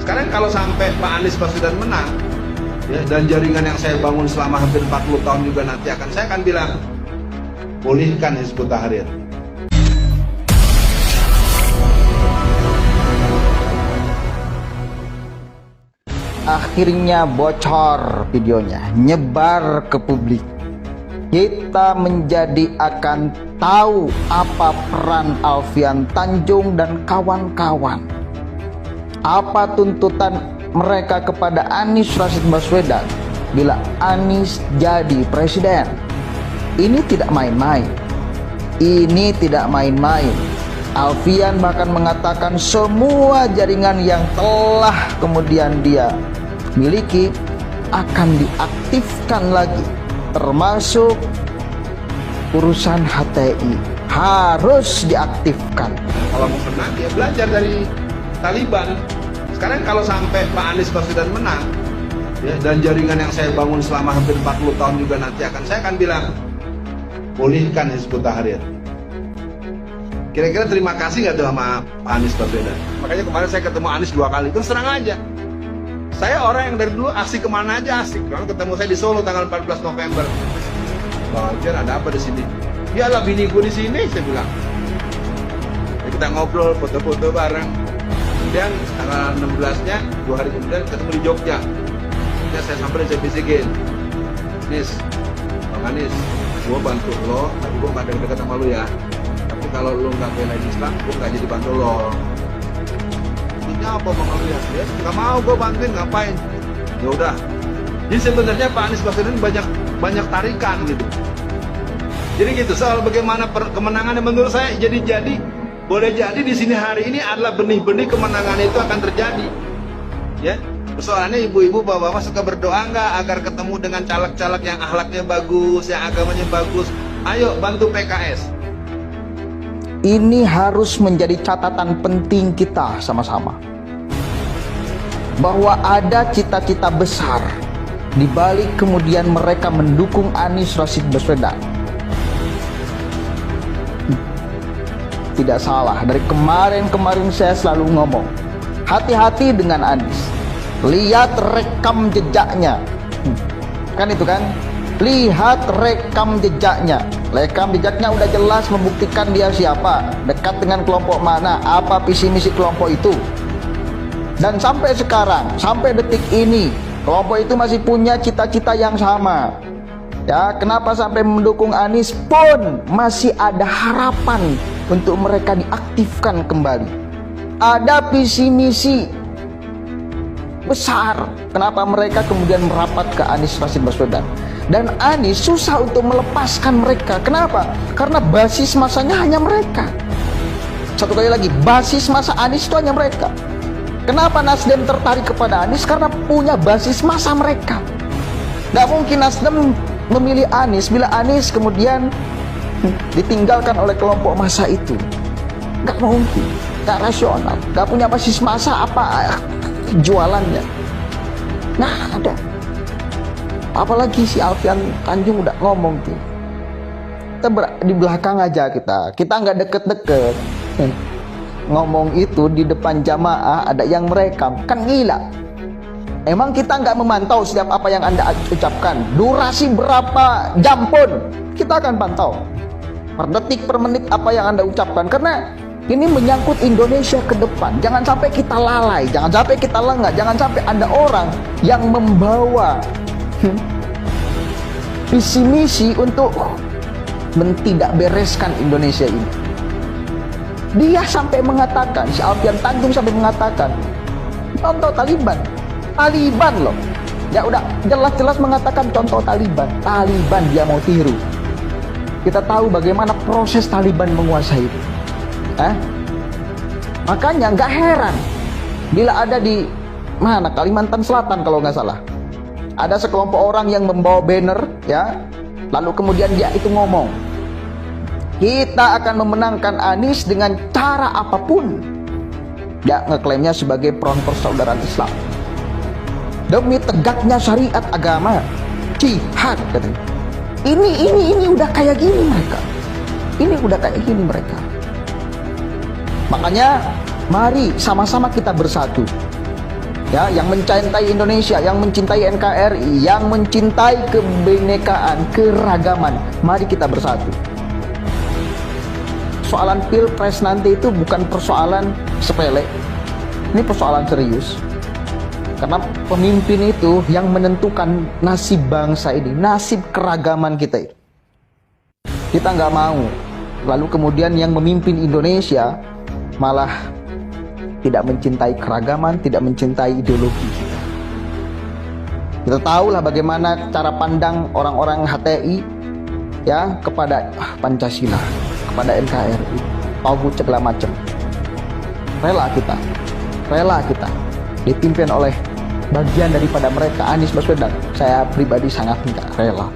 Sekarang kalau sampai Pak Anies Baswedan menang, ya, dan jaringan yang saya bangun selama hampir 40 tahun juga nanti saya akan bilang, pulihkan Hizbut Tahrir. Akhirnya bocor videonya, nyebar ke publik. Kita akan tahu apa peran Alfian Tanjung dan kawan-kawan. Apa tuntutan mereka kepada Anies Rashid Baswedan bila Anies jadi presiden. Ini tidak main-main. Ini tidak main-main. Alfian bahkan mengatakan semua jaringan yang telah kemudian dia miliki akan diaktifkan lagi, termasuk urusan HTI harus diaktifkan. Kalau mau menang, dia belajar dari Taliban. Sekarang kalau sampai Pak Anies Baswedan menang, ya, dan jaringan yang saya bangun selama hampir 40 tahun juga nanti saya akan bilang, pulihkan Hizbut Tahrir. Kira-kira terima kasih nggak tuh sama Pak Anies Baswedan? Makanya kemarin saya ketemu Anies 2 kali, terus terang aja. Saya orang yang dari dulu asik kemana aja asik. Kalau ketemu saya di Solo tanggal 14 November. Bang Alfian, ada apa di sini? Iyalah bini gue di sini, saya bilang. Ya, kita ngobrol, foto-foto bareng. Kemudian tanggal 16-nya, 2 hari kemudian ketemu di Jogja. Ya, saya samperin, saya bisikin. Nis, Bang Anies, gue bantu lo, tapi gue gak deket sama lo ya. Tapi kalau lo gak belain Islam, gue gak jadi bantu lo. Maksudnya apa Bang Alfian? Ya, gak mau gue bantuin, ngapain? Ya udah. Jadi sebenarnya Pak Anies Baswedan banyak tarikan gitu. Jadi gitu, soal bagaimana kemenangannya menurut saya jadi boleh jadi di sini hari ini adalah benih-benih kemenangan itu akan terjadi. Ya, persoalannya ibu-ibu bapak-bapak suka berdoa nggak agar ketemu dengan caleg-caleg yang akhlaknya bagus, yang agamanya bagus. Ayo bantu PKS. Ini harus menjadi catatan penting kita sama-sama, bahwa ada cita-cita besar di balik kemudian mereka mendukung Anies Rashid Baswedan. Tidak salah, dari kemarin saya selalu ngomong, hati-hati dengan Anies. Lihat rekam jejaknya. Kan itu kan? Lihat rekam jejaknya. Rekam jejaknya udah jelas membuktikan dia siapa, dekat dengan kelompok mana, apa visi misi kelompok itu. Dan sampai sekarang, sampai detik ini, kelompok itu masih punya cita-cita yang sama. Ya, kenapa sampai mendukung Anies pun masih ada harapan untuk mereka diaktifkan kembali. Ada visi misi besar kenapa mereka kemudian merapat ke Anies Rashid Baswedan. Dan Anies susah untuk melepaskan mereka. Kenapa? Karena basis masanya hanya mereka. Satu kali lagi, basis masa Anies itu hanya mereka. Kenapa Nasdem tertarik kepada Anies? Karena punya basis masa mereka. Gak mungkin Nasdem memilih Anies bila Anies kemudian ditinggalkan oleh kelompok massa itu. Gak mungkin, gak rasional, gak punya basis massa apa jualannya. Nah, ada. Apalagi si Alfian Tanjung udah ngomong tuh, kita di belakang aja, kita nggak deket-deket. Ngomong itu di depan jamaah ada yang merekam, kan gila. Emang kita nggak memantau setiap apa yang Anda ucapkan, durasi berapa jam pun kita akan pantau, per detik per menit apa yang Anda ucapkan, karena ini menyangkut Indonesia ke depan. Jangan sampai kita lalai, jangan sampai kita lengah, jangan sampai ada orang yang membawa visi misi untuk tidak bereskan Indonesia ini. Dia sampai mengatakan, si Alfian Tanjung sampai mengatakan, contoh Taliban loh. Ya udah jelas-jelas mengatakan contoh Taliban dia mau tiru. Kita tahu bagaimana proses Taliban menguasai itu. Makanya nggak heran bila ada di mana, Kalimantan Selatan kalau nggak salah, ada sekelompok orang yang membawa banner, ya, lalu kemudian dia itu ngomong, kita akan memenangkan Anies dengan cara apapun. Dia ngeklaimnya sebagai front persaudaraan Islam demi tegaknya syariat agama, jihad katanya. Ini udah kayak gini mereka. Ini udah kayak gini mereka. Makanya mari sama-sama kita bersatu. ya, yang mencintai Indonesia, yang mencintai NKRI, yang mencintai kebinekaan, keragaman. Mari kita bersatu. Soalan pilpres nanti itu bukan persoalan sepele, ini persoalan serius. Karena pemimpin itu yang menentukan nasib bangsa ini, nasib keragaman kita itu. Kita nggak mau lalu kemudian yang memimpin Indonesia malah tidak mencintai keragaman, tidak mencintai ideologi kita. Kita tahulah bagaimana cara pandang orang-orang HTI ya kepada Pancasila, kepada NKRI, tauhid segala macam. Rela kita dipimpin oleh bagian daripada mereka, Anies Baswedan. Saya pribadi sangat tidak rela.